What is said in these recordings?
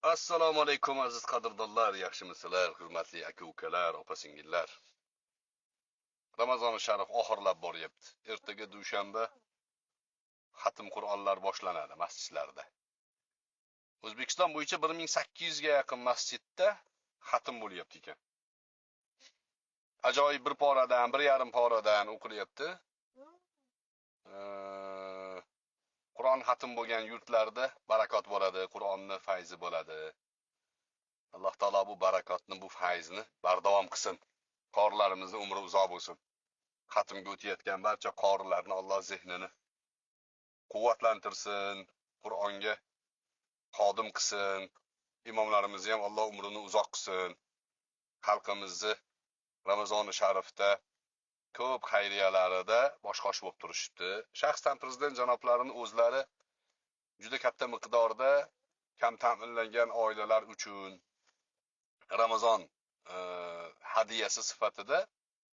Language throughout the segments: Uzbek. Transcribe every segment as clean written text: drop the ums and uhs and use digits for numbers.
Assalomu alaykum aziz qadrdonlar, yaxshimisizlar, hurmatli aka-ukalar, opa-singillar. Ramazon sharif oxirlab boryapti. Ertaga dushanba xatm Qur'onlar boshlanadi masjidlarda. O'zbekiston bo'yicha 1800 ga yaqin masjidda xatm bo'lyapti ekan. Ajoyib bir poradan, bir yarim poradan o'qilyapti. Qur'on xatm bo'lgan yurtlarda barakot bo'ladi, Qur'onning fayzi bo'ladi. Alloh taolo bu barakotni, bu fayzni bardavom qilsin. Qorilarimizni umri uzoq bo'lsin. Xatmga o'tayotgan barcha qorilarni Alloh zehnini quvvatlantirsin, Qur'onga xodim qilsin. Imomlarimizni ham Alloh umrini uzoq qilsin. Xalqimizni Ramazon sharifda ko'p xayriyalarida bosh-qosh bo'lib turishibdi. Shaxsan prezident janoblarining o'zlari juda katta miqdorda kam ta'minlangan oilalar uchun Ramazon hadiyasi sifatida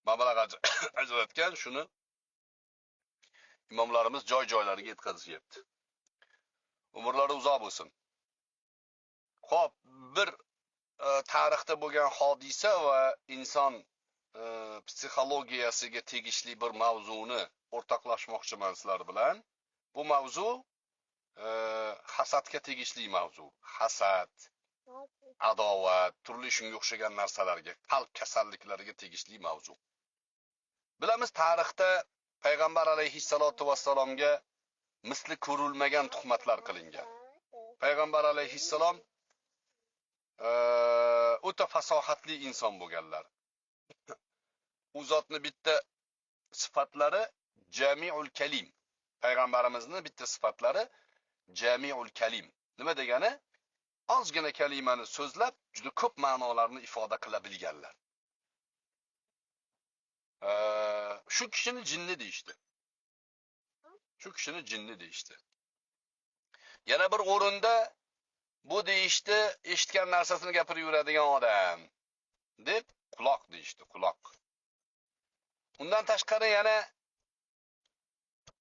mablag' ajratgan, shuni imomlarimiz joy-joylariga yetkazishyapti. Umrlari uzoq bo'lsin. Xo'p, bir tarixda bo'lgan hodisa va inson psixologiyasiga tegishli bir mavzuni o'rtoqlashmoqchiman sizlar bilan. Bu mavzu hasadga tegishli mavzu. Hasad, adovat, turli shunga o'xshagan narsalarga, qalb kasalliklariga tegishli mavzu. Bilamiz, tarixda payg'ambar alayhissalatu vassalomga misli ko'rilmagan tuhmatlar qilingan. Payg'ambar alayhissalom o'ta fasohatli inson bo'lganlar. U zotning bitta sifatlari Jami'ul Kalim. Payg'ambarimizning bitta sifatlari Jami'ul Kalim. Nima degani? Ozgina kalimani so'zlab juda ko'p ma'nolarni ifoda qila bilganlar. Shu kishini jinni deyishdi. Shu kishini jinni deyishdi. Yana bir o'rinda bu deyishdi, eshitgan narsasini gapirib yuradigan odam deb quloq deyishdi, quloq. Undan tashqari yana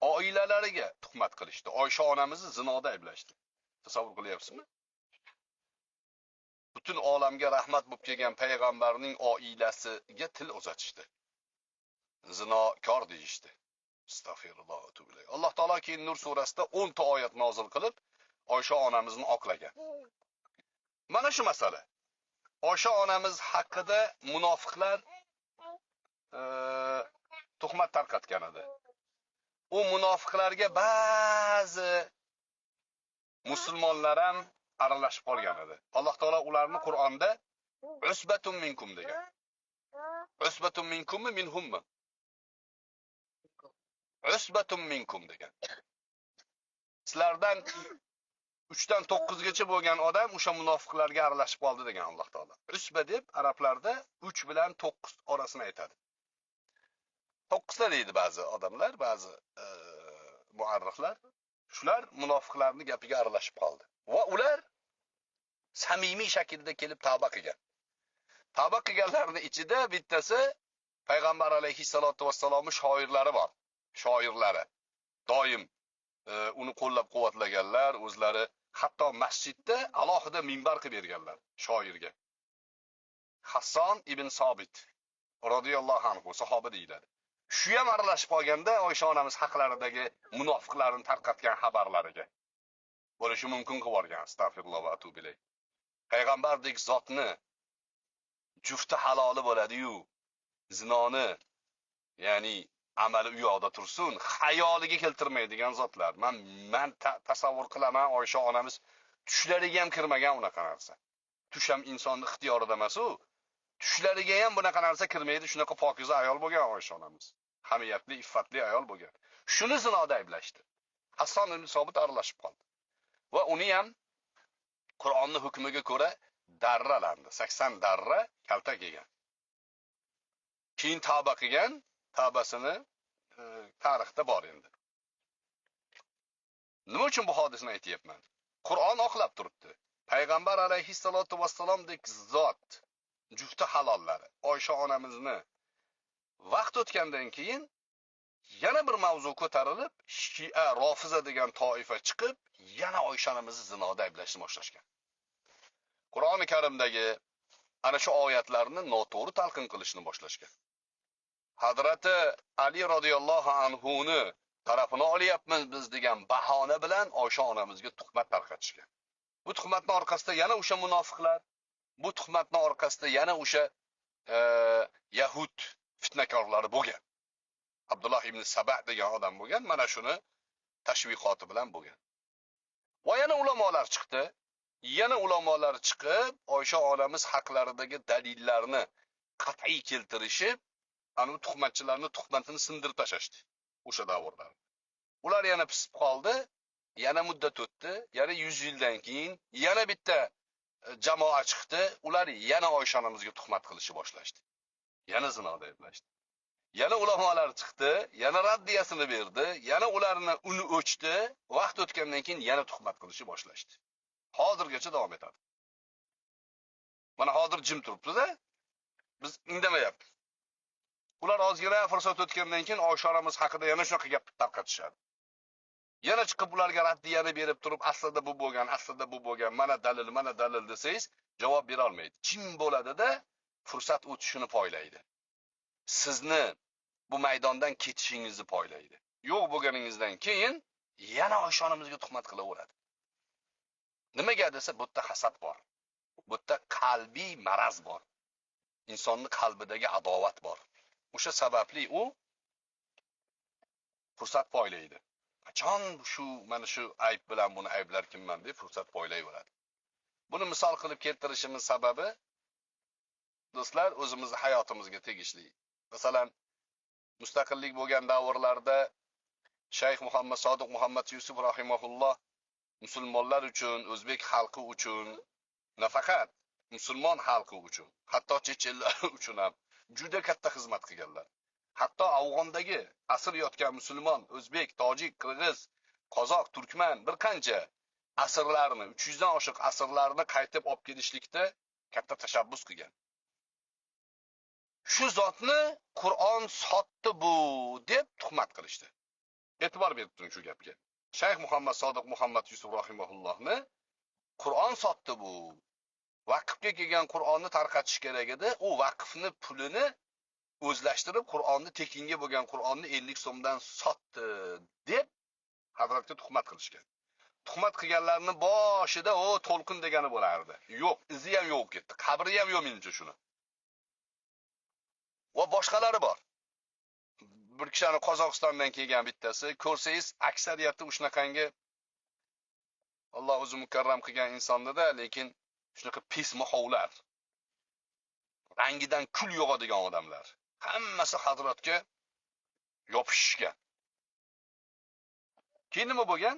oilalariga tuhmat qilishdi. Oysha onamizni zinoda ayblashdi. Tasavvur qilyapsizmi? Butun olamga rahmat bo'lib kelgan payg'ambarning oilasiga til uzatishdi. Zinokor deyishdi. Astagfirulloh va atubu ilayh. Alloh taolo keyin Nur surasida 10 ta oyat nozil qilib, Oysha onamizni oqlagan. Mana shu masala. Oysha onamiz haqida munofiqlar tuhmat tarqatgan edi. U munofiqlarga ba'zi musulmonlar ham aralashib qolgan edi. Alloh taolo ularni Qur'onda usbatun minkum degan. Usbatun minkummi minhummi? Usbatun minkum degan. Sizlardan 3 dan 9 gacha bo'lgan odam o'sha munofiqlarga aralashib qoldi degan Alloh taolo. Usba deb arablarda 3 bilan 9 orasini aytadi. 9 ta deydi ba'zi odamlar, ba'zi muarrixlar. Shular munofiqlarning gapiga aralashib qoldi. Va ular samimiy shaklda kelib tavba qilgan. Tavba qilganlarning ichida bittasi payg'ambar alayhissalatu vassalomning shoirlari bor. Shoirlari doim uni qo'llab-quvvatlaganlar, o'zlari hatto masjidda alohida minbar qilib berganlar shoirga. Hasson ibn Sobit radhiyallohu anhu sahoba deyiladi. Shu ham aralashib qolganda Oysha onamiz haqlaridagi munofiqlarning tarqatgan xabarlariga bo'lishi mumkin qilib olgan. Astagfirulloh va atubu ilayh. Payg'ambardek zotni jufti haloli bo'ladi-yu, zinoni, ya'ni amali u yoqda tursin, xayoliga keltirmaydigan zotlar. Men tasavvur qilaman, Oysha onamiz tushlariga ham kirmagan unaqa narsa. Tush ham insonning ixtiyorida emas-u. Tushlariga ham bunaqa narsa kirmaydi, shunaqa pokiza ayol bo'lgan Oysha onamiz. Hamiyatli, iffatli ayol bo'lgan. Shuni zinoda ayblashdi. Hasson ibn Sobit aralashib qoldi. Va uni ham Qur'onning hukmiga ko'ra darralandi. 80 darra kaltak yegan. Keyin tavba qilgan, tavbasini tarixda bor endi. Nima uchun bu hodisani aytayapman? Qur'on oqlab turibdi. Payg'ambar alayhissalatu vassalomdek zot jufti halollari Oysha onamizni vaqt o'tgandan keyin yana bir mavzu ko'tarilib, Shia Rofiza degan toifa chiqib, yana Oysha onamizni zinoda ayblashni boshlashgan. Qur'oni Karimdagi ana shu oyatlarni noto'g'ri talqin qilishni boshlashgan. Hazrati Ali radhiyallohu anhuni tarafini olyapmiz biz degan bahona bilan Oysha onamizga tuhmat tarqatishgan. Bu tuhmatning orqasida yana o'sha munofiqlar, bu tuhmatning orqasida yana o'sha Yahud fitnakorlari bo'lgan. Abdullah ibn Saba degan odam bo'lgan, mana shuni tashviqoti bilan bo'lgan. Va yana ulamolar chiqdi. Yana ulamolar chiqib, Oysha onamiz haqlaridagi dalillarni qat'iy keltirishib, ana tuhmatchilarning tuhmatini sindirib tashashdi o'sha davrda. Ular yana pisib qoldi, yana muddat o'tdi, yana 100 yildan keyin yana bitta jamoa chiqdi, ular yana Oysha onamizga tuhmat qilishni boshlashdi. Yana zinoda ayblashdi. Yana ulamolar chiqdi, yana raddiyasini berdi, yana ularni uni o'chdi, vaqt o'tgandan keyin yana tuhmat qilishni boshlashdi. Hozirgacha davom etadi. Mana hozir jim turibdi-da, biz indamayapmiz. Ular ozgina fursat o'tgandan keyin Oysha onamiz haqida yana shunaqa gap tarqatishadi. Yana chiqib ularga raddiyani berib turib, aslida bu bo'lgan, aslida bu bo'lgan, mana dalil desangiz, javob bera olmaydi. Jim bo'ladi-da, fursat o'tishini poylaydi. Sizni bu maydondan ketishingizni poylaydi. Yo'q bo'lganingizdan keyin yana Oysha onamizga tuhmat qilaveradi. Nimaga desa, bu yerda hasad bor. Bu yerda qalbiy maraz bor. Insonning qalbidagi adovat bor. O'sha sababli u fursat poylaydi. Qachon mana shu ayb bilan buni ayblar kimman deb fursat poylayveradi. Buni misol qilib keltirishimiz sababi do'stlar, o'zimizning hayotimizga tegishli. Masalan, mustaqillik bo'lgan davrlarda Shayx Muhammad Sodiq Muhammad Yusuf rahimahulloh musulmonlar uchun, o'zbek xalqi uchun, nafaqat musulmon xalqi uchun, hatto chechenlar uchun ham juda katta xizmat qilganlar. Hatto Afg'ondagi asir yotgan musulmon, o'zbek, tojik, qirg'iz, qozoq, turkman bir qancha asirlarni, 300 dan oshiq asirlarni qaytib olib kelishlikda katta tashabbus qilgan. Shu zotni Qur'on sotdi bu deb tuhmat qilishdi. E'tibor berib turing shu gapga. Shayx Muhammad Sodiq Muhammad Yusuf rahimahullohni Qur'on sotdi bu. Vaqfga kelgan Qur'onni tarqatish kerak edi. U vaqfni pulini o'zlashtirib Qur'onni tekinga bo'lgan Qur'onni 50 so'mdan sotdi deb hazratga tuhmat qilishgan. Tuhmat qilganlarni boshida o to'lqin degani bo'lardi. Yo'q, izi ham yo'q ketdi. Qabri ham yo'q menimcha shuni. Va boshqalari bor. Bir kishini Qozog'istondan kelgan bittasi, ko'rsangiz aksariyati shunaqangi Alloh o'zi mukarram qilgan insonda, lekin shunaqa pis mohovlar. Rangidan kul yo'g'adigan odamlar. Hammasi hazratga yopishishgan. Keyin nima bo'lgan?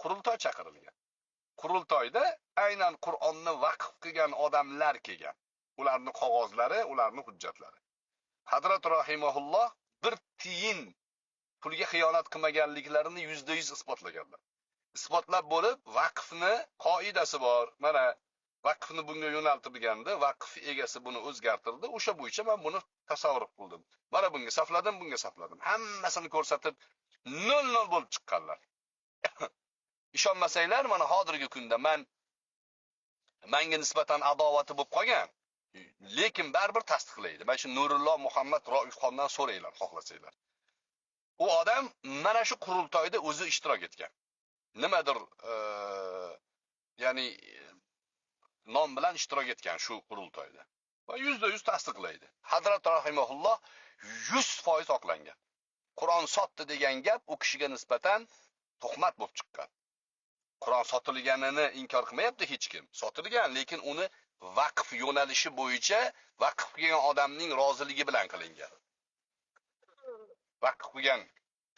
Qurultoy chaqirilgan. Qurultoyda aynan Qur'onni vaqf qilgan odamlar kelgan. Ularning qog'ozlari, ularning hujjatlari. Hazrat rahimahulloh bir tiyin pulga xiyonat qilmaganliklarini %100 isbotlaganlar. Isbotlab bo'lib, vaqfni qoidasi bor. Mana vaqfni bunga yo'naltirilganda, vaqf egasi buni o'zgartirdi. O'sha bo'yicha men buni tasavvur qildim. Mana bunga safladim, bunga safladim. Hammasini ko'rsatib 0 bo'lib chiqqanlar. Ishonmasanglar, mana hozirgi kunda menga nisbatan adovati bo'lib qolgan. Lekin baribir tasdiqlaydi. Mana shu Nurulloh Muhammad Roifxondan so'raylar, xohlasanglar. U odam mana shu qurultoyda o'zi ishtirok etgan. Nimadir, ya'ni nom bilan ishtirok etgan shu qurultoyda. Va %100 tasdiqlaydi. Hazrat rahimahulloh 100% oqlangan. Qur'on sotdi degan gap u kishiga nisbatan tuhmat bo'lib chiqqan. Qur'on sotilganini inkor qilmayapti hech kim. Sotilgan, lekin uni vaqf yo'nalishi bo'yicha vaqf qilgan odamning roziligi bilan qilingan. Vaqf qilgan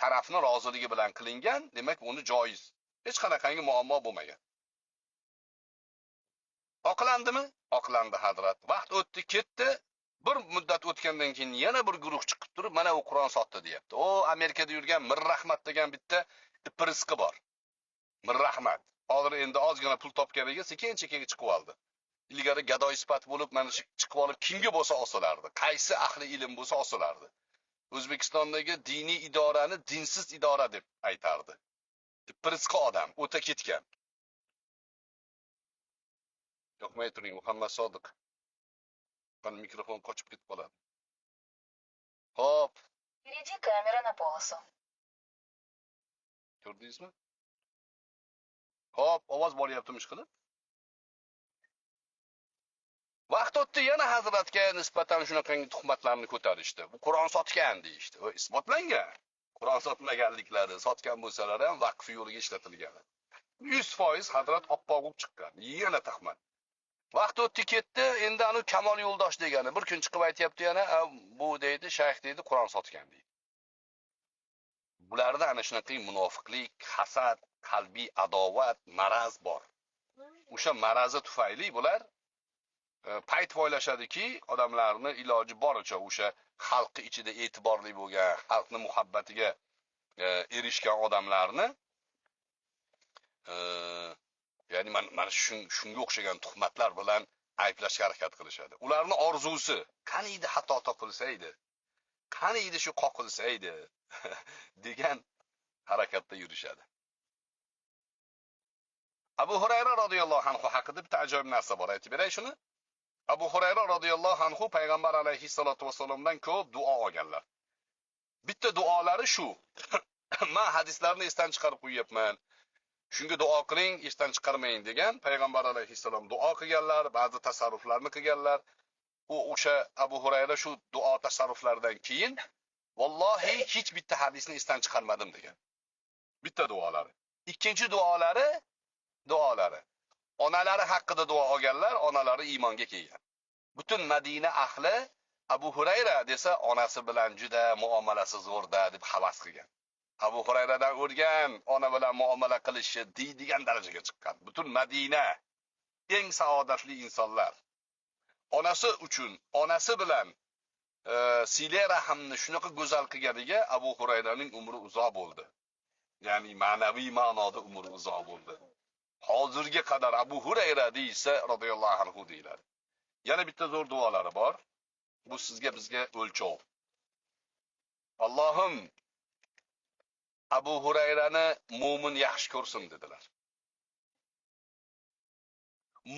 tarafning roziligi bilan qilingan, demak uni joiz. Hech qanaqangi muammo bo'lmagan. Oqlandimi? Oqlandi hazrat. Vaqt o'tdi, ketdi. Bir muddat o'tgandan keyin yana bir guruh chiqib turib, mana u Qur'on sotdi deyapti. O Amerikada yurgan Mirrahmat degan bitta iprisqi bor. Mirrahmat. Hozir endi ozgina pul topganiga sekin-sekin chiqib oldi. Ilgari gadoy sifat bo'lib, mana chiqib olib kimga bo'lsa osilardi. Qaysi ahli ilm bo'lsa osilardi. O'zbekistondagi diniy idorani dinsiz idora deb aytardi. Iprisqi odam o'ta ketgan. Yoqmay turing, Muhammad Sodiq. Qani mikrofon qochib ketib qoladi. Hop, Перейди камера на полосу. ko'rdingizmi? Hop, ovoz boryaptimi ishqilib? Vaqt o'tdi, yana Hazratga nisbatan shunaqangi tuhmatlarni ko'tarishdi. Bu Qur'on sotgan deyishdi. Va isbotlangan. Qur'on sotmaganliklari, sotgan bo'lsalar ham vaqf yo'liga ishlatilgan. 100% Hazrat oppoq bo'lib chiqqan. Yana tuhmat. Vaqt o'tdi ketdi, endi anu Kamol yo'ldosh degani bir kun chiqib aytayapti yana, bu deydi, shayx deydi, Qur'on sotgan deydi. Bularda ana shunaqa munofiqlik, hasad, qalbiy adovat, maraz bor. O'sha marazi tufayli bular payt poylashadiki, odamlarni iloji boricha o'sha xalqi ichida e'tiborli bo'lgan, xalqni muhabbatiga erishgan odamlarni ya'ni mana shunga o'xshagan tuhmatlar bilan ayblashga harakat qilishadi. Ularni orzusi qani edi xato topilsa edi, qani edi shu qoqilsa edi degan harakatda yurishadi. Abu Hurayra radhiyallohu anhu haqida bitta ajoyib narsa bor, aytib beray shuni. Abu Hurayra radhiyallohu anhu payg'ambar alayhissalatu vasallamdan ko'p duo olganlar. Bitta duolari shu. Men hadislarni esdan chiqarib qo'yapman. Shunga duo qiling, esdan chiqarmang degan payg'ambar alayhissalom duo qilganlar, ba'zi tasarruflarni qilganlar. O'sha Abu Hurayra shu duo tasarruflaridan keyin vallohi hech bitta hadisni esdan chiqarmadim degan. Bitta duolari. Ikkinchi duolari onalari haqida duo olganlar, onalari iymonga kelgan. Butun Madina ahli Abu Hurayra desa onasi bilan juda muomalasi zo'rda deb havas qilgan. Abu Hurayradan o'rgan, ona bilan muomala qilishi deydigan darajaga chiqqan. Butun Madina eng saodatli insonlar. Onasi uchun, onasi bilan sile rahmni shunaqa go'zal qilganiga Abu Hurayraning umri uzoq bo'ldi. Ya'ni ma'naviy ma'noda umri uzoq bo'ldi. Hozirga qadar Abu Hurayra deysa radhiyallohu anhu deyiladi. Yana bitta zo'r duolari bor. Bu sizga bizga o'lchov. Allohim Abu Hurayrani mo'min yaxshi ko'rsin dedilar.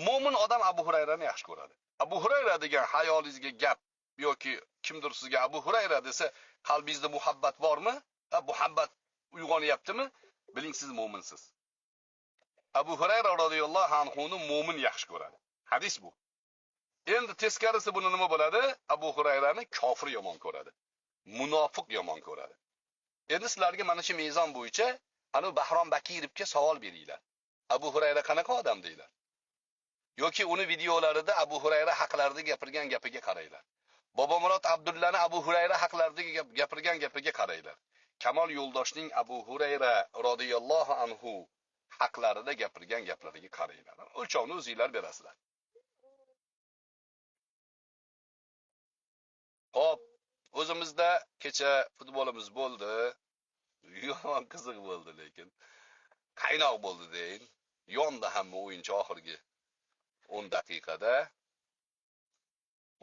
Mo'min odam Abu Hurayrani yaxshi ko'radi. Abu Hurayra degan hayolingizga gap yoki kimdir sizga Abu Hurayra desa, qalbingizda muhabbat bormi? Muhabbat uyg'onyaptimi? Biling siz mo'minsiz. Abu Hurayra radhiyallohu anhu ni mo'min yaxshi ko'radi. Hadis bu. Endi teskarisi buni nima bo'ladi? Abu Hurayrani kofir yomon ko'radi. Munofiq yomon ko'radi. Endi sizlarga mana shu mezon bo'yicha anu Bahrom Bakirovga savol beringlar. Abu Hurayra qanaqa odam deylar? Yoki uni videolarida Abu Hurayra haqlarida gapirgan gapiga qaranglar. Bobomurod Abdullani Abu Hurayra haqlarida gapirgan gapiga qaranglar. Kamol Yo'ldoshning Abu Hurayra radhiyallohu anhu haqlarida gapirgan gaplariga qaranglar. O'lchovni o'zingizlar berasizlar. Hop, o'zimizda kecha futbolimiz bo'ldi. Yomon qiziq bo'ldi lekin. Qaynoq bo'ldi deyin. Yonda hamma o'yinchi oxirgi 10 daqiqada.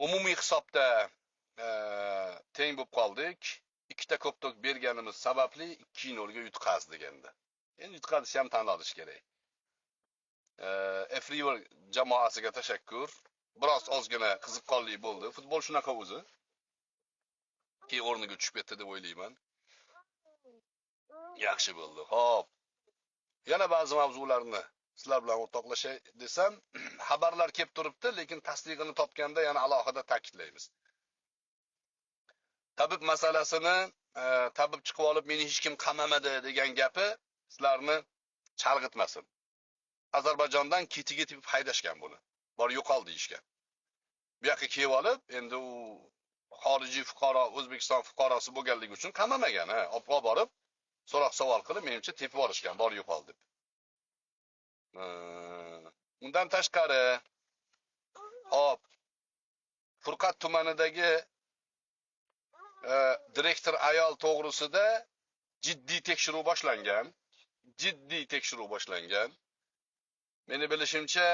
Umumiy hisobda teng bo'lib qoldik. Ikkita ko'p berganimiz sababli 2-0 ga yutqazdik endi. Endi yutqazish ham tan olish kerak. F-River jamoasiga tashakkur. Biroz ozgina qiziqqonlik bo'ldi. Futbol shunaqa o'zi. Keyin o'rniga tushib ketdi deb o'ylayman. Yaxshi bo'ldi. Xo'p. Yana ba'zi mavzularni sizlar bilan o'rtoqlashay desam, xabarlar kelib turibdi, lekin tasdig'ini topganda yana alohida ta'kidlaymiz. Tabib masalasini tabib chiqib olib meni hech kim qamamadi degan gapi sizlarni chalg'itmasin. Ozarbayjondan ketiga tepib haydashgan buni. Bor yo'qol deyishgan. Bu yoqqa kelib olib, endi u xorijiy fuqaro, O'zbekiston fuqarosi bo'lganligi uchun qamamagan, olib borib so'roq savol qilib, menimcha tepib olishgan, bor yo'qol deb. Undan tashqari, hop, Furqat tumanidagi direktor ayol to'g'risida jiddiy tekshiruv boshlangan. Meni bilishimcha,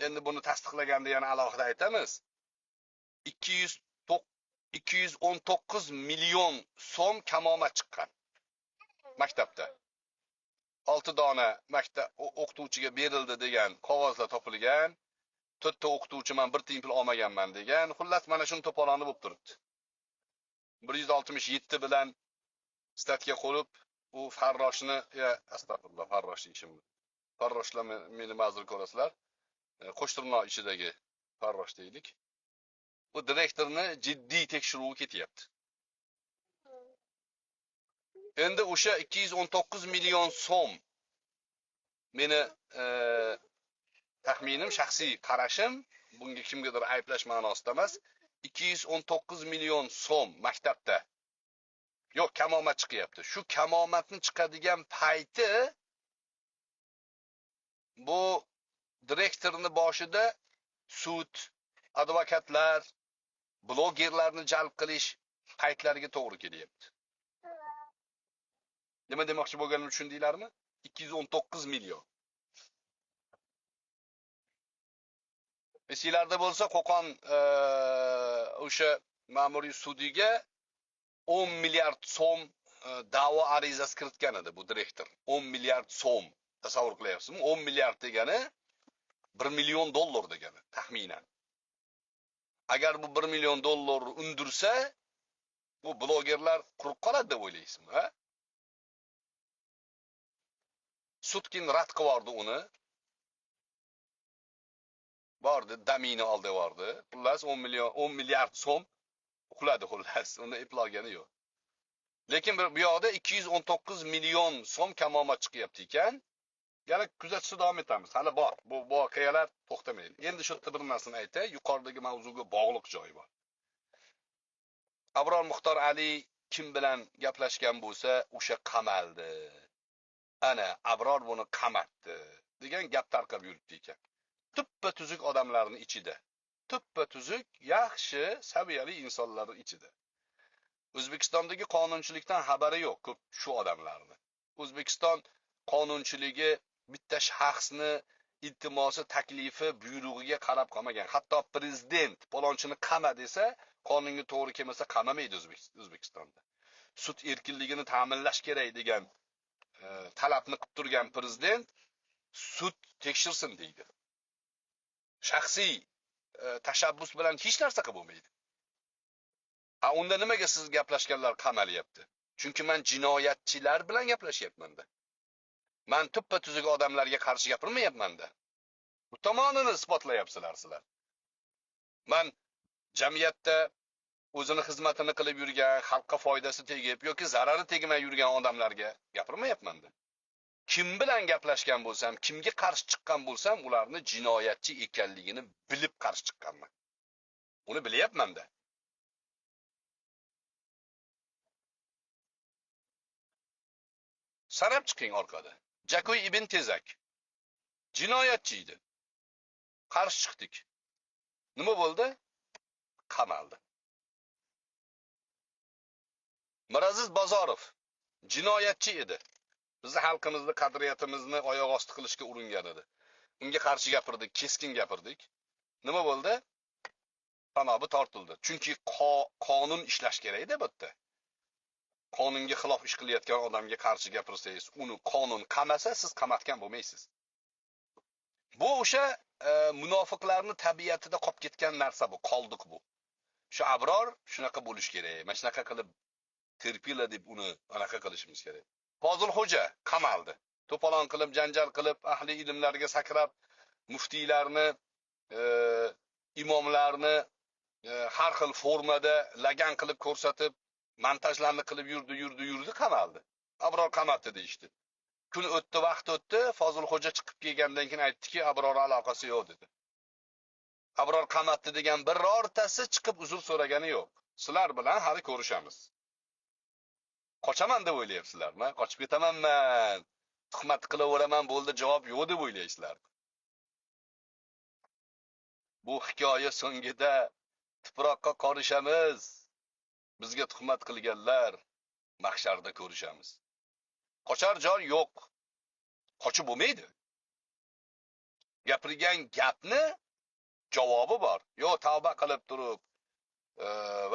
endi buni tasdiqlaganda yana alohida aytamiz. 219 million so'm kamoma chiqqan. Maktabda 6 dona maktab o'qituvchiga berildi degan qog'ozlar topilgan. to'rtta o'qituvchiman, bir tiyin pul olmaganman degan. Xullas mana shuni to'poloni bo'lib turibdi. 167 bilan statga qo'yib, u farroshni, astag'firullah, farrosh deyishim. Farroshlar meni ma'zur ko'rasizlar. Qo'shtirnoq ichidagi farrosh deylik. Bu direktorni jiddiy tekshiruvi ketyapti. Endi o'sha 219 million so'm meni taxminim, shaxsiy qarashim, bunga kimgadir ayblash ma'nosida emas, 219 million so'm maktabda yo'q, kamomat chiqyapti. Shu kamomatni chiqadigan payti bu direktorni boshida sud, advokatlar, blogerlarni jalb qilish paytlariga to'g'ri kelyapti. Nima demoqchi bo'lganimni tushundinglarmi? 219 million. Esinglarda bo'lsa, Qo'qon o'sha ma'muriy sudiga 10 milliard so'm da'vo arizasi kiritgan edi bu direktor. 10 milliard so'm. Tasavvur qilyapsizmi? 10 milliard degani 1 million dollar degani taxminan. Agar bu 1 million dollar undirsa, bu blogerlar quruq qoladi deb o'ylaysizmi, ha? Sudkin rad qilardi uni. Bordi, damini oldi bordi. Xullas 10 milliard so'm uxladi xullas. Uni eplogani yo'q. Lekin bu yoqda 219 million so'm kamomat chiqyapti ekan. Yana kuzatishda davom etamiz. Hali bor. Bu voqealar to'xtamaydi. Endi shu yerda bir narsani aytay, yuqoridagi mavzuga bog'liq joyi bor. Abror Muxtor Ali kim bilan gaplashgan bo'lsa, o'sha qamaldi. Ana, Abror buni qamatdi degan gap tarqab yuribdi ekan. Tuppa tuzuk odamlarning ichida. Tuppa tuzuk, yaxshi, saviyali insonlarning ichida. O'zbekistondagi qonunchilikdan xabari yo'q ko'p shu odamlarni. O'zbekiston qonunchiligi bitta shaxsni iltimosi, taklifi, buyrug'iga qarab qolmagan. Hatto prezident palonchini qama desa, qonunga to'g'ri kelmasa qamamaydi O'zbekistonda. Sud erkinligini ta'minlash kerak degan talabni qilib turgan prezident sud tekshirsin deydi. Shaxsiy tashabbus bilan hech narsa qilib bo'lmaydi. Unda nimaga siz gaplashganlar qamalyapti? Chunki men jinoyatchilar bilan gaplashyapman-da. Men tuppa tuzuk odamlarga qarshi gapirmayapman-da. Bu tomonini isbotlayapsizlar sizlar. Men jamiyatda o'zini xizmatini qilib yurgan, xalqqa foydasi tegib yoki zarari tegmay yurgan odamlarga gapirmayapman-da. Kim bilan gaplashgan bo'lsam, kimga qarshi chiqqan bo'lsam, ularni jinoyatchi ekanligini bilib qarshi chiqqanman. Uni bilyapman-da. Sanab chiqing orqada. Jakoy ibn Tezak jinoyatchi edi. Qarshi chiqdik. Nima bo'ldi? Qamaldi. Miraziz Bozorov jinoyatchi edi. Bizni xalqimizni, qadriyatimizni oyoq osti qilishga uringan edi. Unga qarshi gapirdik, keskin gapirdik. Nima bo'ldi? Panobi tortildi. Chunki qonun ishlash kerak-da bu yerda. Qonunga xilof ish qilayotgan odamga qarshi gapirsangiz, uni qonun qamasa, siz qamatgan bo'lmaysiz. Bu o'sha munofiqlarning tabiatida qolib ketgan narsa bu, qoldiq bu. Shu Abror shunaqa bo'lish kerak. Mana shunaqa qilib terpila deb uni anaqa qilishimiz kerak. Fozil Xo'ja qamaldi. To'polon qilib, janjal qilib, ahli ilmlarga sakrab, muftiylarni, imomlarni har xil formada lagan qilib ko'rsatib, montajlarni qilib yurdi, qamaldi. Abror qamatdi deyishdi. Kun o'tdi, vaqt o'tdi, Fozil Xo'ja chiqib kelgandan keyin aytdiki, Abror aloqasi yo'q dedi. Abror qamatdi degan birortasi chiqib uzr so'ragani yo'q. Sizlar bilan hali ko'rishamiz. Qochaman deb o'ylayapsizlarmi? Qochib ketamanman. Tuhmat qilaveraman, bo'ldi, javob yo'q deb o'ylaysizlar. Bu hikoya so'ngida tuproqqa qorishamiz. Bizga tuhmat qilganlar mahsharda ko'rishamiz. Qochar joy yo'q. Qochib bo'lmaydi. Gapirgan gapni javobi bor. Yo, tavba qilib turib,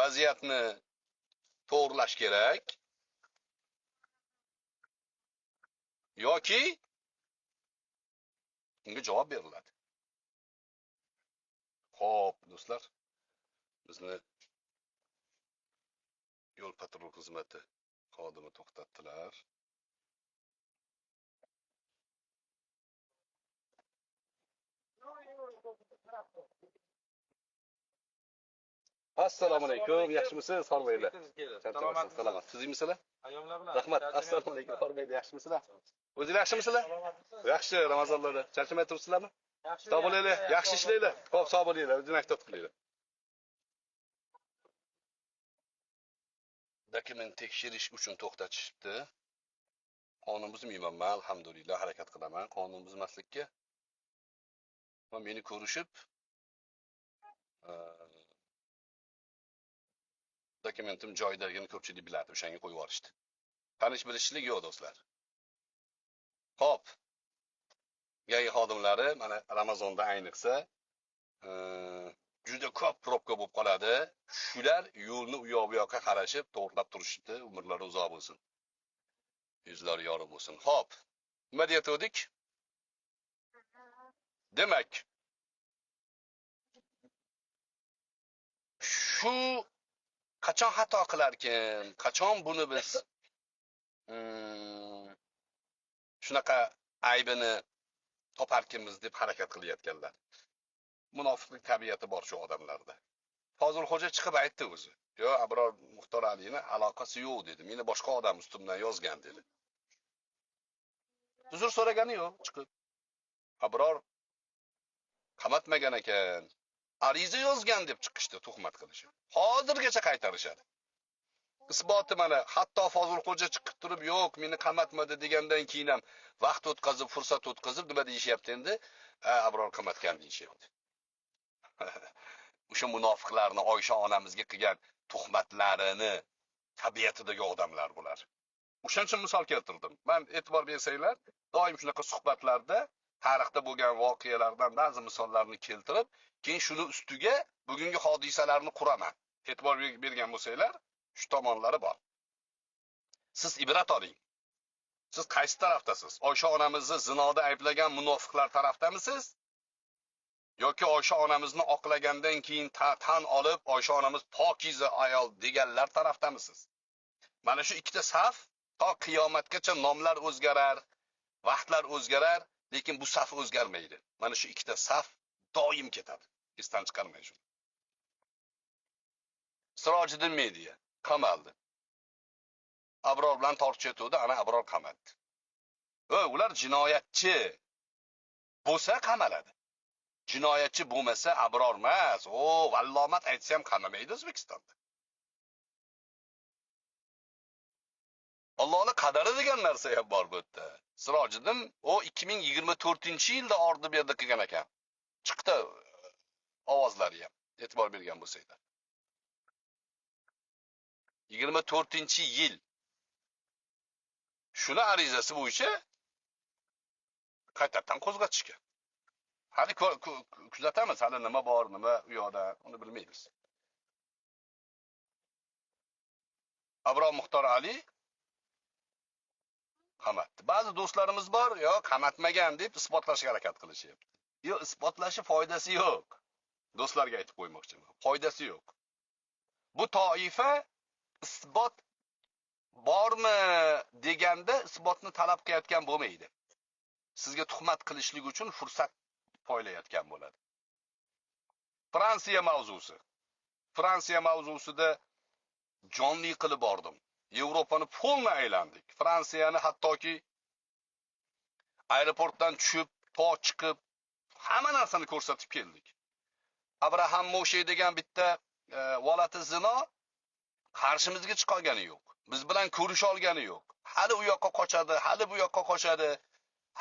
vaziyatni to'g'rilash kerak. Yoki unga javob beriladi. Xo'p, do'stlar, bizni yo'l patrul xizmati xodimi to'xtatdilar. Assalomu alaykum, yaxshimisiz, hormaylar? Salomat. Siz missizlar? Rahmat. Assalomu alaykum, hormaylar, yaxshimisizlar? O'zinglar yaxshimisizlar? Yaxshi, Ramazonlarda charchamay turibsizlarmi? Sog' bo'linglar, yaxshi ishlaylar. Xo'p, sog' bo'linglar, o'zinglar maktab qilinglar. Dokument tekshirish uchun to'xtatishibdi. Qonun buzmayman, alhamdulillah harakat qilaman qonun buzmaslikka. Va meni ko'rishib, dokumentim joyidagini ko'pchilik biladi, o'shanga qo'yib yuborishdi. Tanish bilishlik yo'q, do'stlar. Xo'p. Yangi xodimlari mana Ramazonda ayniqsa juda ko'p probka bo'lib qoladi. Shular yo'lni u yoq bu yoqqa qarashib, to'g'rilab turishibdi. Umrlari uzoq bo'lsin. Yuzlari yorug' bo'lsin. Xo'p. Nima deyatdik? Demak, shu qachon xato qilarkan, qachon buni biz shunaqa aybini toparkanmiz deb harakat qilayotganlar. Munofiqlik tabiati bor shu odamlarda. Fozilxo'ja chiqib aytdi o'zi. Yo, Abror Muxtor Alini aloqasi yo'q dedi. Meni boshqa odam ustimdan yozgan dedi. Uzr so'ragani yo'q chiqib. Abror qamatmagan ekan. Ariza yozgan deb chiqishdi tuhmat qilishib. Hozirgacha qaytarishadi. Isboti mana, hatto Fozilxo'ja chiqib turib, yo'q, meni qamatmadi degandan keyin ham vaqt o'tkazib, fursat o'tkazib nima deyishyapti endi? Abror qamatgan deyishyapti. O'sha munofiqlarni Oysha onamizga qilgan tuhmatlarini tabiatidagi odamlar bular. O'shaning uchun misol keltirdim. Men e'tibor bersanglar, doim shunaqa suhbatlarda tarixda bo'lgan voqealardan ba'zi misollarni keltirib, keyin shuni ustiga bugungi hodisalarni quraman. E'tibor bergan bo'lsanglar, shu tomonlari bor. Siz ibrat oling. Siz qaysi tarafdasiz? Oysha onamizni zinoda ayblagan munofiqlar tarafdamisiz? Yoki Oysha onamizni oqlagandan keyin tan olib, Oysha onamiz pokiza ayol deganlar tarafdamisiz? Mana shu ikkita saf to qiyomatgacha nomlar o'zgarar, vaqtlar o'zgarar, lekin bu saf o'zgarmaydi. Mana shu ikkita saf doim ketadi. Esdan chiqarmang shuni. Sirojiddin Media qamaldi. Abror bilan tortishayotdi, ana Abror qamaldi. Ular jinoyatchi bo'lsa qamaladi. Jinoyatchi bo'lmasa Abror emas. Vallomat aytsa ham qamamaydi O'zbekistonda. Allohning qadari degan narsa ham bor bu yerda. Sirojiddin 2024-yilda ordi berdi qilgan ekan. Chiqdi ovozlari ham. E'tibor bergan bo'lsanglar. 24-yil. Shuni arizasi bo'yicha qaytadan qo'zg'atishgan. Hali kuzatamiz, hali nima bor, nima u yoqda, uni bilmaymiz. Abror Muxtor Ali qamatdi. Ba'zi do'stlarimiz bor, yo qamatmagan deb isbotlashga harakat qilishyapti. Yo, isbotlashi foydasi yo'q. Do'stlarga aytib qo'ymoqchiman. Foydasi yo'q. Bu toifa isbot bormi deganda isbotni talab qilayotgan bo'lmaydi. Sizga tuhmat qilishlik uchun fursat poylayotgan bo'ladi. Fransiya mavzusida jonli qilib bordim. Yevropani polni aylandik. Fransiyani hattoki aeroportdan tushib, to chiqib hamma narsani ko'rsatib keldik. Abraham Moshe degan bitta volati zino qarshimizga chiqolgani yo'q. Biz bilan ko'risha olgani yo'q. Hali u yoqqa qochadi, hali bu yoqqa qochadi.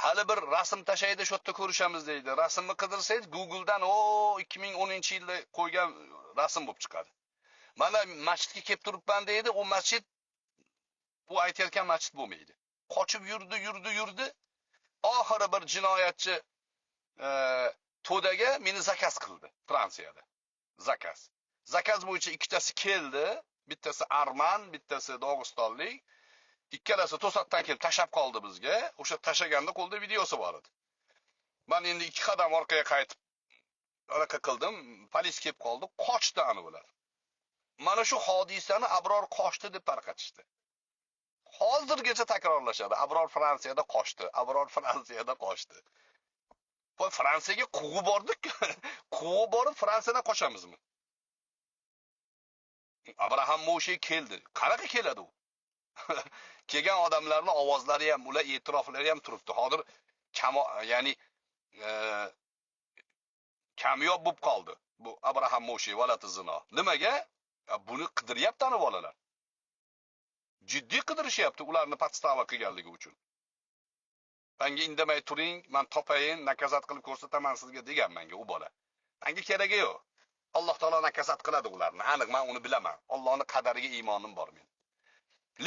Hali bir rasm tashaydi, shu yerda ko'rishamiz deydi. Rasmni qidirsangiz Google'dan 2010-yilda qo'ygan rasm bo'lib chiqadi. Mana masjidga kelib turibman deydi, u masjid bu aytayotgan masjid bo'lmaydi. Qochib yurdi. Oxiri bir jinoyatchi to'daga meni zakaz qildi Fransiyada. Zakaz bo'yicha ikkitasi keldi. Bittasi arman, bittasi Dog'istonlik. Ikkalasi to'satdan kelib tashab qoldi bizga. O'sha tashaganda qo'lda videosi bor edi. Men endi 2 qadam orqaga qaytib anaqa qildim, polis kelib qoldi, qochdi ana ular. Mana shu hodisani Abror qochdi deb tarqatishdi. Hozirgacha takrorlashadi. Abror Fransiyada qochdi, Abror Fransiyada qochdi. Voy, Fransiyaga quvib bordik. Quvib borib Fransiyadan qochamizmi? Abraham Moshe keldi. Qanaqa keladi u? Kelgan odamlarning ovozlari ham, ular e'tiroflari ham turibdi. Hozir ya'ni kamyob bo'lib qoldi. Bu Abraham Moshe valati zino. Nimaga? Buni qidiryapti ana bolalar. Jiddiy qidirishyapti ularni podstava qilganligi uchun. Menga indamay turing, men topayin, nakazat qilib ko'rsataman sizga degan menga u bola. Menga keragi yo'q. Alloh taolo nakazat qiladi ularni. Aniq men uni bilaman. Allohning qadariga iymonim bor men.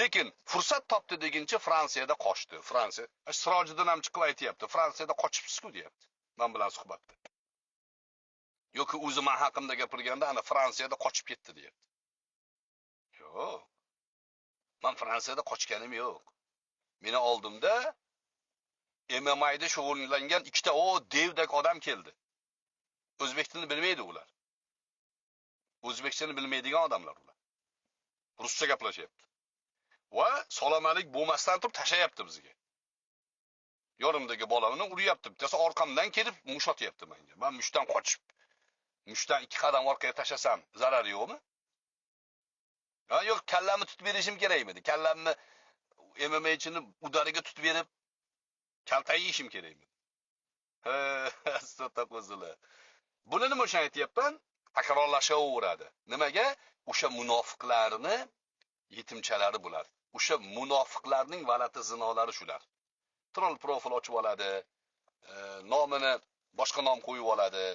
Lekin fursat topdi deguncha Fransiyada qochdi. Fransiya Sirojiddin ham chiqib aytayapti. Fransiyada qochibsiz-ku deyapti. Men bilan suhbatda. Yoki o'zi men haqimda gapirganda ana Fransiyada qochib ketdi deyapti. Yo'q. Men Fransiyada qochganim yo'q. Meni oldimda MMA'da shug'ullangan ikkita devdak odam keldi. O'zbek tilini bilmaydi ular. O'zbekchani bilmaydigan odamlar ular. Ruscha gaplashyapti. Va salomalik bo'lmasdan turib tashayapti bizga. Yorimdagi bolamni uryapti. Bittasi orqamdan kelib mushatyapti menga. Men mushdan qochib, mushdan 2 qadam orqaga tashasam zarar yo'qmi? Ha, yo'q, kallamni tutib berishim kerakmidi? Kallamni MMA'chini udariga tutib berib kaltay yeyishim kerakmidi? Sota qo'zila. Buni nima uchun aytayapman? Takrorlashaveradi. Nimaga? O'sha munofiqlarni yetimchalari bular. O'sha munofiqlarning valati zinolari shular. Troll profil ochib oladi, nomini boshqa nom qo'yib oladi.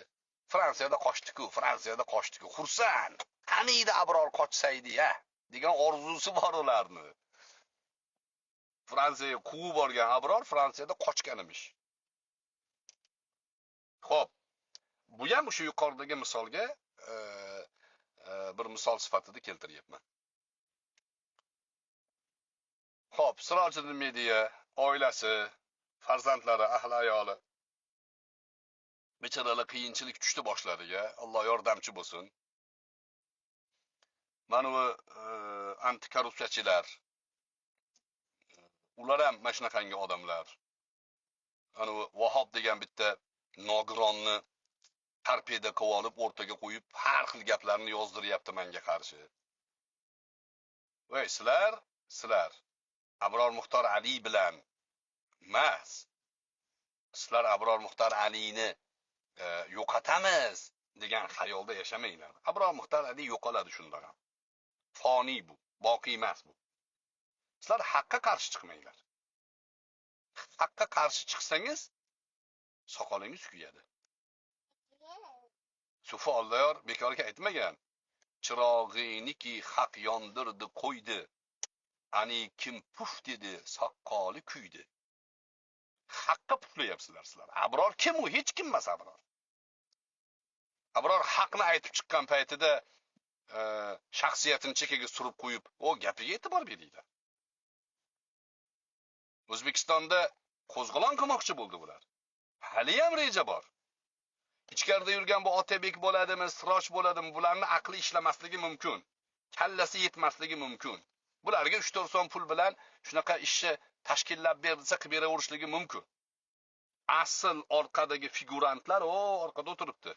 Fransiyada qochdi-ku, Fransiyada qochdi-ku. Xursand. Qaniydi Abror qochsaydi-ya degan orzusi bor ularni. Fransiyaga quvib borgan Abror Fransiyada qochgan emish. Xo'p, bu ham o'sha yuqoridagi misolga bir misol sifatida keltiryapman. Xo'p, Sirojiddin Mediya oilasi, farzandlari, ahli ayoli bechoralar qiyinchilik tushdi boshlariga. Alloh yordamchi bo'lsin. Mana bu antikorrupsiyachilar, ular ham mana shunaqangi odamlar. Ana bu Vahob degan bitta nogironni tarpeda qilib olib o'rtaga qo'yib har xil gaplarni yozdiryapti menga qarshi. Voy, sizlar Abror Muxtor Ali bilan emas. Sizlar Abror Muxtor Alini yo'qotamiz degan xayolda yashamanglar. Abror Muxtor Ali yo'qoladi shundan ham. Foni bu, boqiy emas bu. Sizlar haqqa qarshi chiqmanglar. Haqqa qarshi chiqsangiz soqolingiz kuyadi. Sufi Olloyor bekorga aytmagan. Chirog'iniki haq yondirdi qo'ydi. Ani kim puf dedi, soqoli kuydi. Haqqa puflayapsizlar sizlar. Abror kim u? Hech kim emas Abror. Abror haqni aytib chiqqan paytida shaxsiyatini chekkaga surib qo'yib, gapiga e'tibor beringlar. O'zbekistonda qo'zg'olon qilmoqchi bo'ldi bular. Hali ham reja bor. Ichkarida yurgan bu Otabek bo'ladimi, Siroj bo'ladimi, bularni aqli ishlamasligi mumkin. Kallasi yetmasligi mumkin. Bularga 3-4 so'm pul bilan shunaqa ishni tashkillab bersa qilib beraverishligi mumkin. Asl orqadagi figurantlar orqada o'tiribdi.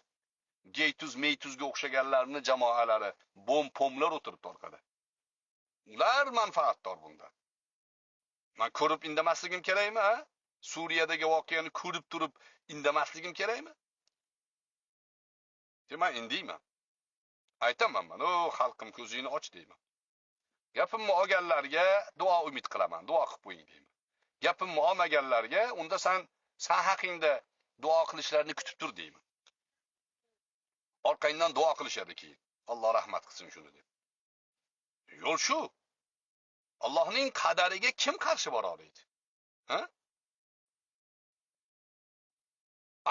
Geytuz Meytuzga o'xshaganlarni jamoalari, bom-pomlar o'tiribdi orqada. Ular manfaatdor bunda. Men ko'rib indamasligim kerakmi, ha? Suriyadagi voqeani ko'rib turib indamasligim kerakmi? Men indiyman. Aytaman men, xalqim ko'zingni och deyman. Gapimni olganlarga duo umid qilaman, duo qilib qo'ying deyman. Gapimni olmaganlarga unda sen haqingda duo qilishlarini kutib tur deyman. Orqangdan duo qilishadi keyin. Alloh rahmat qilsin shuni deb. Yo'l shu. Allohning qadariga kim qarshi bora oladi? Ha?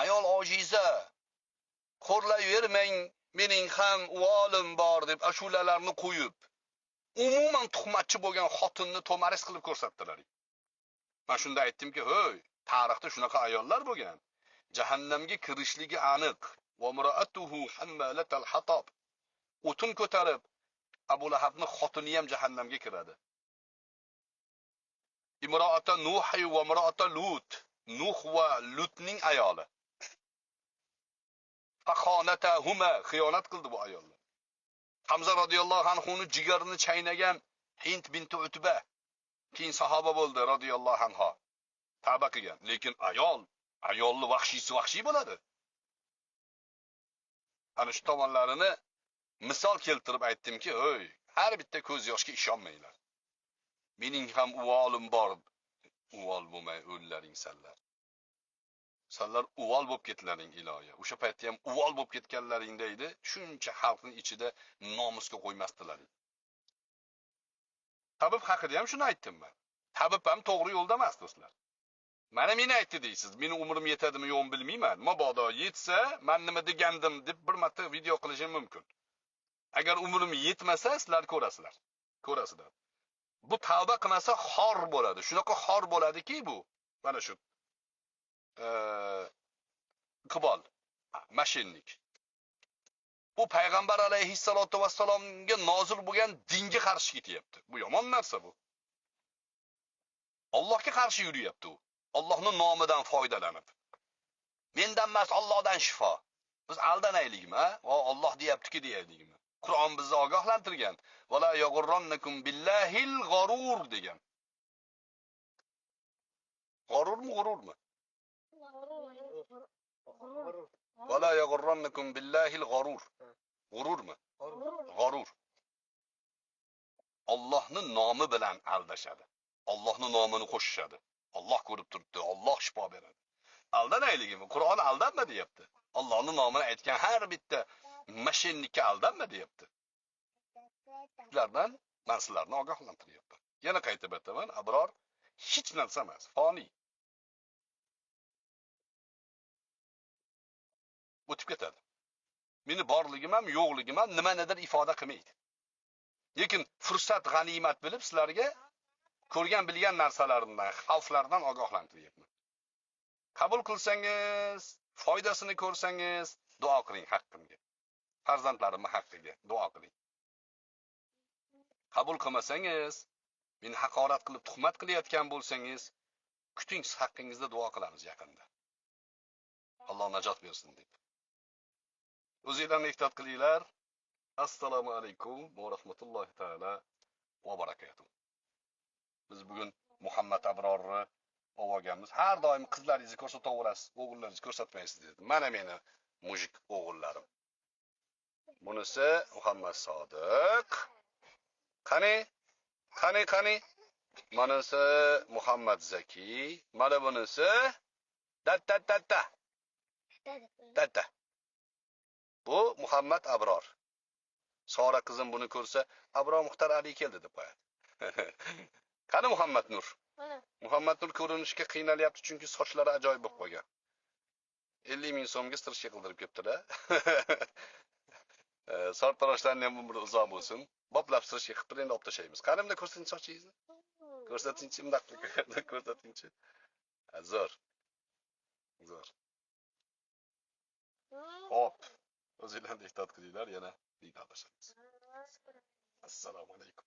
Ayol ojiza, qo'rlayvermang, mening ham o'g'lim bor deb ashulalarni qo'yib, umuman tuhmatchi bo'lgan xotinni to'maris qilib ko'rsatdilar. Men shunda aytdimki, "Hoy, tarixda shunaqa ayollar bo'lgan. Jahannamga kirishligi aniq. va imra'atuhu hammalatal hatab. O'tin ko'tarib Abu Lahabning xotini ham jahannamga kiradi. Imro'ata Nuh va imro'ata Lut. Nuh va Lutning ayoli. Faqonatahuma, xiyonat qildi bu ayollar. Hamza radhiyallohu anhuning jigarini chaynagan Hind binti Utba keyin sahoba bo'ldi radhiyallohu anha. Tavba qilgan, lekin ayolni vahshiy bo'ladi. Ana shu tomonlarini misol keltirib aytdimki, "Hoy, har bitta ko'z yoshga ishonmanglar. Mening ham uvolim bor. Uvol bo'lmay o'llaring sanlar. Sanlar uvol bo'lib ketlaring iloya. O'sha paytda ham uvol bo'lib ketganlaringda edi, shuncha xalqning ichida nomusga qo'ymasdilar." Tabib haqida ham shuni aytdim men. Tabib ham to'g'ri yo'lda emas, do'stlar. Mana meni aytdi deysiz. Meni umrim yetadimi yo'q bilmayman. Mabodo yetsa, men nima degandim deb bir marta video qilishim mumkin. Agar umrim yetmasa, sizlar ko'rasizlar. Ko'rasizlar. Bu tavba qilmasa xor bo'ladi. Shunaqa xor bo'ladiki bu. Mana shu qibol, mashinnik. Bu payg'ambar alayhissalatu vassalomga nozil bo'lgan dinga qarshi ketyapti. Bu yomon narsa bu. Allohga qarshi yuriyapti u. Allohning nomidan foydalanib. Mendan emas, Allohdan shifo. Biz aldanaylikmi, ha? Va Alloh deyaptiki deyaylikmi? Qur'on bizni ogohlantirgan. Vala yag'urrannakum billahil g'arur degan. G'arurmi? Vala yag'urrannakum billahil g'arur. G'ururmi? G'arur. Allohning nomi bilan aldashadi. Allohning nomini qo'shishadi. Alloh ko'rib turibdi, Alloh shifo beradi. Aldanayligimi? Qur'on aldanma deyapti. Allohning nomini aytgan har bitta mashinnikka aldanma deyapti. Ulardan men sizlarni ogohlantiryapman. Yana qaytib aytaman, abror hech narsa emas, foniy. O'tib ketadi. Meni borligim ham, yo'qligim ham nimanidir ifoda qilmaydi. Lekin fursat g'animat bilib sizlarga ko'rgan bilgan narsalarimdan, xavflardan ogohlantiryapman. Qabul qilsangiz, foydasini ko'rsangiz, duo qiling haqqimga. Farzandlarimning haqqiga duo qiling. Qabul qilmasangiz, meni haqorat qilib tuhmat qilayotgan bo'lsangiz, kuting, siz haqqingizda duo qilamiz yaqinda. Alloh najot bersin deb. O'zingizlarni ehtiyot qilinglar. Assalomu alaykum va rahmatullohi taala va barakatuh. Biz bugun Muhammad Abrorni olganmiz. Har doim qizlaringizni ko'rsataverasiz, o'g'illaringizni ko'rsatmaysiz dedi. Mana meni mujik o'g'illarim. Bunisi Muhammad Sodiq. Qani. Manisi Muhammad Zaki. Mana bunisi Datta. Bu Muhammad Abror. Sora qizim buni ko'rsa, Abror Muxtar Ali keldi deb qo'yadi. Qani Muhammad Nur? Muhammad Nur ko'rinishga qiynalyapti chunki sochlari ajoyib bo'lib qolgan. 50 ming so'mga stirishga qildirib ketdilar. Sartaroshlarning ham umri uzoq bo'lsin. Boplab stirishga qilib endi olib tashlaymiz. Qanimda ko'rsating sochingizni? Ko'rsatingchi, bunday ko'rsatingchi. Zo'r. Hop. O'zingizlarni ehtiyot qilinglar, yana diydorlashamiz. Assalomu alaykum.